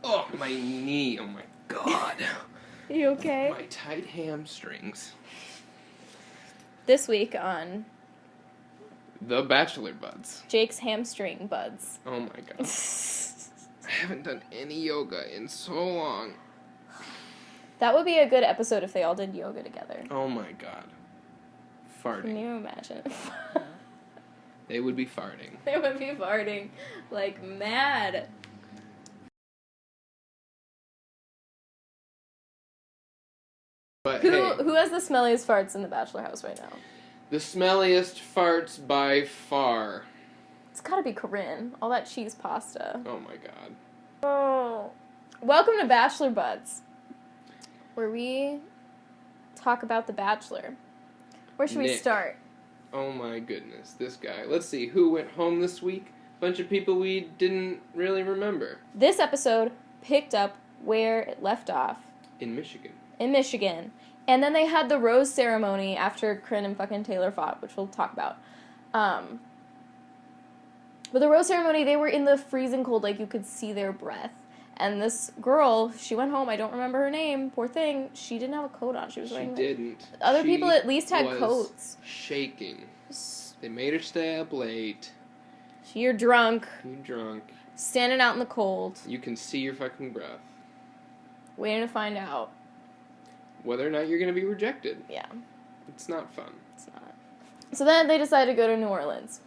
Oh, my knee. Oh, my God. Are you okay? My tight hamstrings. This week on The Bachelor Buds. Jake's hamstring buds. Oh, my God. I haven't done any yoga in so long. That would be a good episode if they all did yoga together. Oh, my God. Farting. Can you imagine? They would be farting. They would be farting like mad. But Who has the smelliest farts in the Bachelor house right now? The smelliest farts by far. It's gotta be Corinne. All that cheese pasta. Oh my God. Oh. Welcome to Bachelor Buds, where we talk about The Bachelor. Where should we start? Oh my goodness, this guy. Let's see, who went home this week? Bunch of people we didn't really remember. This episode picked up where it left off. In Michigan. In Michigan. And then they had the rose ceremony after Corinne and fucking Taylor fought, which we'll talk about. But the rose ceremony, they were in the freezing cold, like you could see their breath. And this girl, she went home, I don't remember her name, poor thing, she didn't have a coat on. She was wearing... She didn't. Other people at least had coats. Shaking. They made her stay up late. You're drunk. You're drunk. Standing out in the cold. You can see your fucking breath. Waiting to find out. Whether or not you're going to be rejected. Yeah. It's not fun. It's not. So then they decided to go to New Orleans.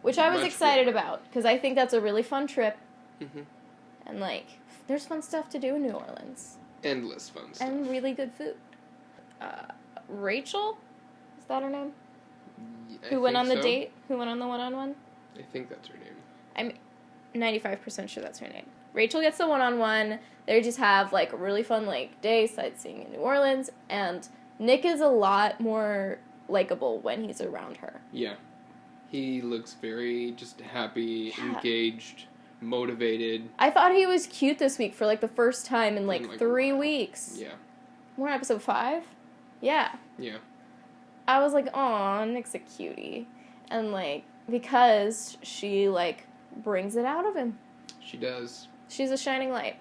Which I was excited about, because I think that's a really fun trip. Mm-hmm. And, like, there's fun stuff to do in New Orleans. Endless fun stuff. And really good food. Rachel? Is that her name? Who went on the date? Who went on the one-on-one? I think that's her name. I'm 95% sure that's her name. Rachel gets the one-on-one. They just have, like, a really fun, like, day sightseeing in New Orleans. And Nick is a lot more likable when he's around her. Yeah. He looks very just happy, engaged, motivated. I thought he was cute this week for, like, the first time in, like 3 weeks. Yeah. We're on episode 5? Yeah. Yeah. I was like, aw, Nick's a cutie. And, like, because she, like, brings it out of him. She does. She's a shining light.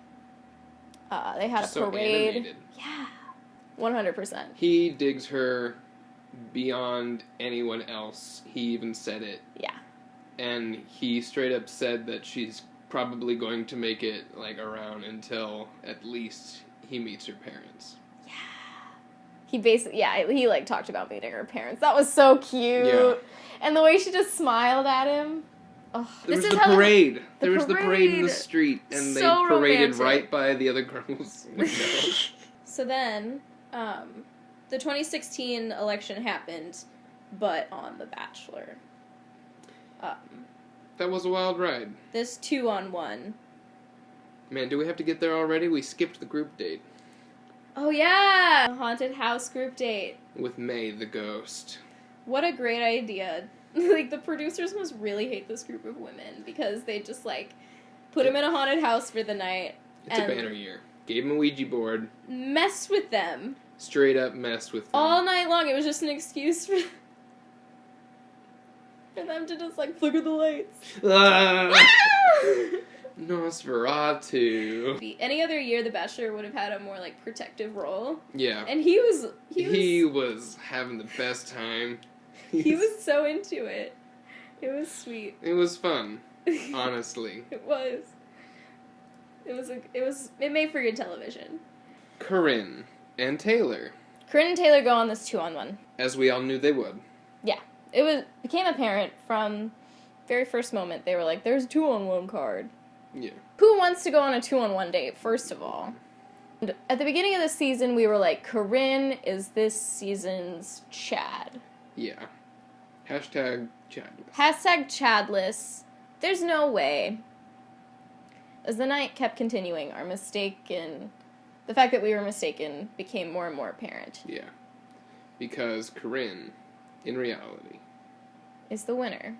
They had Just a parade. So animated. Yeah. 100%. He digs her beyond anyone else. He even said it. Yeah. And he straight up said that she's probably going to make it, like, around until at least he meets her parents. Yeah. He like, talked about meeting her parents. That was so cute. Yeah. And the way she just smiled at him. Oh, there was the parade. There was the parade in the street, and so they paraded romantic. right by the other girls' window. So then, the 2016 election happened, but on The Bachelor. That was a wild ride. This 2-on-1. Man, do we have to get there already? We skipped the group date. Oh yeah! A haunted house group date. With May, the ghost. What a great idea. Like, the producers must really hate this group of women, because they just, like, put them in a haunted house for the night. It's a banner year. Gave them a Ouija board. Messed with them. Straight up messed with them. All night long. It was just an excuse for them to just, like, flicker the lights. Nosferatu. Any other year, The Bachelor would have had a more, like, protective role. Yeah. And he was having the best time. He was so into it. It was sweet. It was fun. Honestly. It was. It made for good television. Corinne and Taylor. Corinne and Taylor go on this 2-on-1. As we all knew they would. Yeah. It became apparent from very first moment. They were like, there's a 2-on-1 card. Yeah. Who wants to go on a 2-on-1 date, first of all? And at the beginning of the season, we were like, Corinne is this season's Chad. Yeah. Hashtag Chadless. Hashtag Chadless. There's no way. As the night kept continuing, the fact that we were mistaken became more and more apparent. Yeah. Because Corinne, in reality, is the winner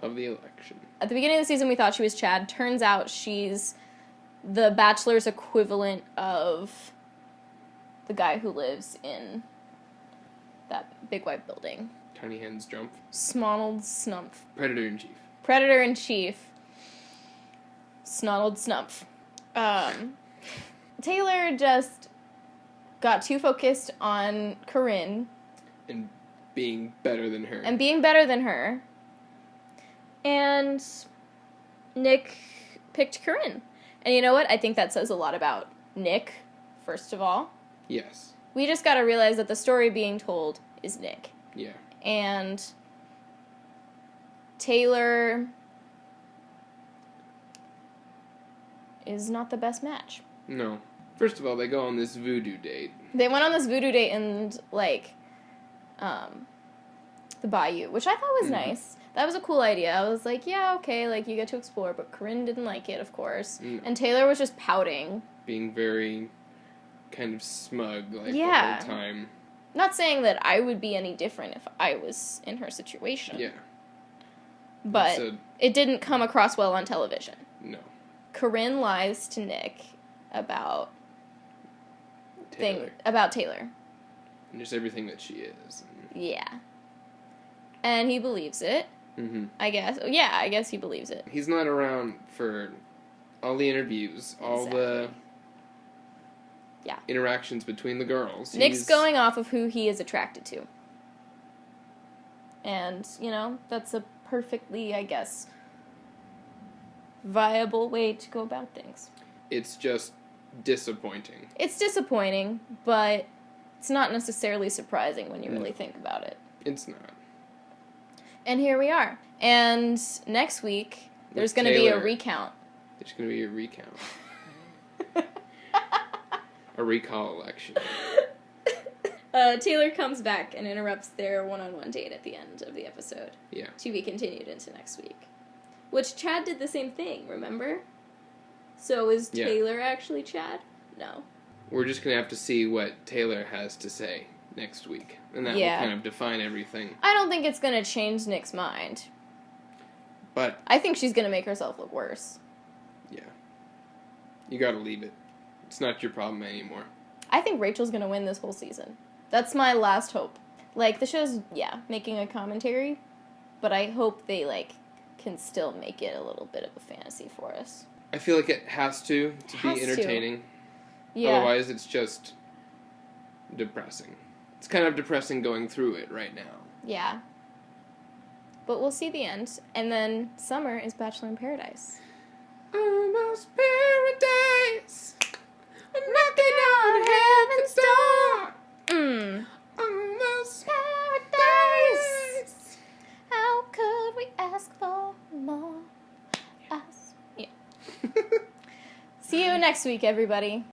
of the election. At the beginning of the season, we thought she was Chad. Turns out she's the Bachelor's equivalent of the guy who lives in that big white building. Tiny Hen's Jump. Smonald Snumph. Predator in Chief. Predator in Chief. Snoddled Snumpf. Taylor just got too focused on Corinne. And being better than her. And Nick picked Corinne. And you know what? I think that says a lot about Nick, first of all. Yes. We just gotta realize that the story being told is Nick. Yeah. And Taylor is not the best match. No. First of all, they go on this voodoo date. They went on this voodoo date in, like, the bayou, which I thought was nice. That was a cool idea. I was like, yeah, okay, like, you get to explore, but Corinne didn't like it, of course. And Taylor was just pouting. Being very kind of smug, like, the Yeah. whole time. Not saying that I would be any different if I was in her situation. Yeah. But it didn't come across well on television. No. Corinne lies to Nick about Taylor. Taylor. And just everything that she is. Yeah. And he believes it. Mm-hmm. I guess. Yeah, I guess he believes it. He's not around for all the interviews, all the interactions between the girls. Nick's going off of who he is attracted to. And, you know, that's a perfectly, I guess, viable way to go about things. It's just disappointing. It's disappointing, but it's not necessarily surprising when you really think about it. It's not. And here we are. And next week, there's going to be a recount. There's going to be a recount. A recall election. Taylor comes back and interrupts their one-on-one date at the end of the episode. Yeah. To be continued into next week. Which Chad did the same thing, remember? So is Taylor actually Chad? No. We're just going to have to see what Taylor has to say next week. And that will kind of define everything. I don't think it's going to change Nick's mind. But I think she's going to make herself look worse. Yeah. You got to leave it. It's not your problem anymore. I think Rachel's going to win this whole season. That's my last hope. Like, the show's, making a commentary, but I hope they, like, can still make it a little bit of a fantasy for us. I feel like it has to be entertaining. Yeah. Otherwise, it's just depressing. It's kind of depressing going through it right now. Yeah. But we'll see the end. And then summer is Bachelor in Paradise. Almost paradise. I'm knocking on heaven's door. Almost paradise. How could we ask for more? Us. Yeah. See you next week, everybody.